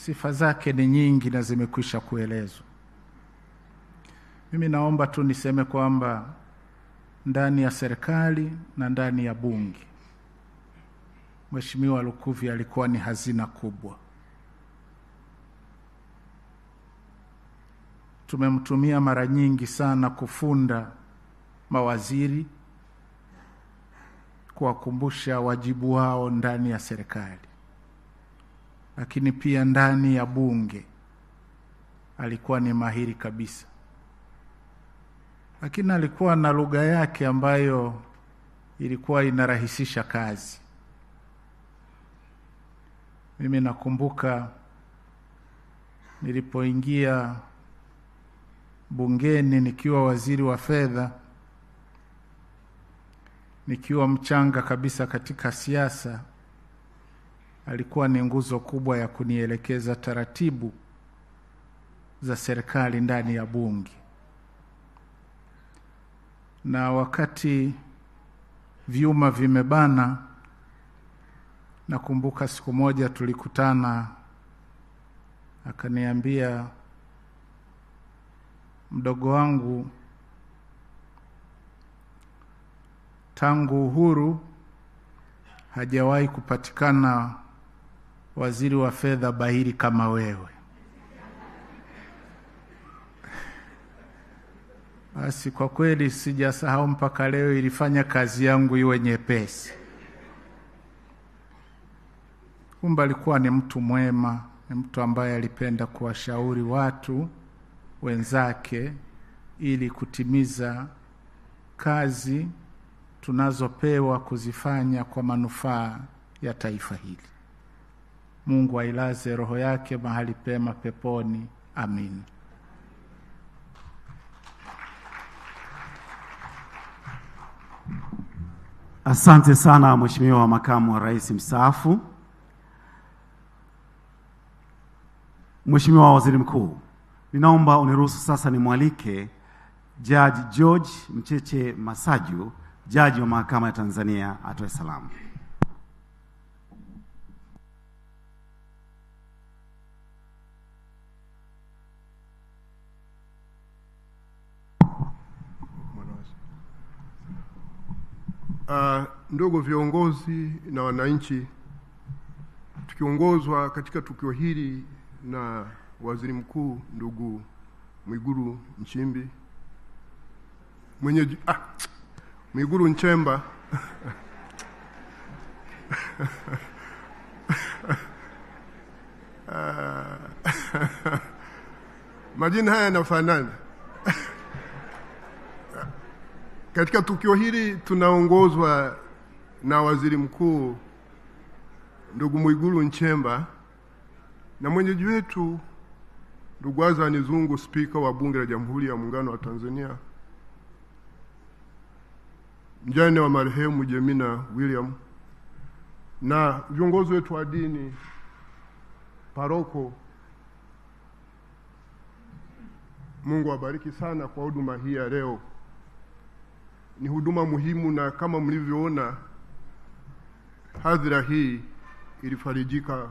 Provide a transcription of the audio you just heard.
sifa zake ni nyingi na zimekwisha kuelezwa. Mimi naomba tu niseme kwamba ndani ya serikali na ndani ya bunge, Mheshimiwa Lukuvi alikuwa ni hazina kubwa. Tumemtumia mara nyingi sana kufunda mawaziri, kuwakumbusha wajibu wao ndani ya serikali. Lakini pia ndani ya bunge alikuwa ni mahiri kabisa. Lakini alikuwa na lugha yake ambayo ilikuwa inarahisisha kazi. Mimi nakumbuka nilipoingia bungeni nikiwa waziri wa fedha, nikiwa mchanga kabisa katika siasa, alikuwa ni nguzo kubwa ya kunielekeza taratibu za serikali ndani ya bunge. Na wakati vyuma vimebana, nakumbuka siku moja tulikutana, akaniambia, mdogo wangu, tangu uhuru hajawahi kupatikana waziri wa fedha bahiri kama wewe. Basi kwa kweli sijasahau mpaka leo, ilifanya kazi yangu iwe nyepesi. Kumbe alikuwa ni mtu mwema, ni mtu ambaye alipenda kuwashauri watu wenzake ili kutimiza kazi tunazopewa kuzifanya kwa manufaa ya taifa hili. Mungu ailaze roho yake mahali pema peponi. Amin. Asante sana Mheshimiwa Makamu wa Rais mstaafu. Mheshimiwa Waziri Mkuu, ninaomba uniruhusu sasa nimwalike Jaji George Mcheche Masaju, Jaji wa Mahakama ya Tanzania, atoe salamu. Ndugu viongozi na wananchi, tukiongozwa katika tukio hili na Waziri Mkuu ndugu Mwigulu Nchimbi, Mwigulu Nchemba majina haya yanafanana. Katika tukio hili tunaongozwa na Waziri Mkuu ndugu Mwigulu Nchemba na mwenyeji wetu ndugu Azani Zungu, Spika wa Bunge la Jamhuri ya Muungano wa Tanzania, mjane wa marehemu Jemina William, na viongozi wetu wa dini, paroko. Mungu awabariki sana kwa huduma hii ya leo. Ni huduma muhimu, na kama mlivyoona hadhira hii ilifarijika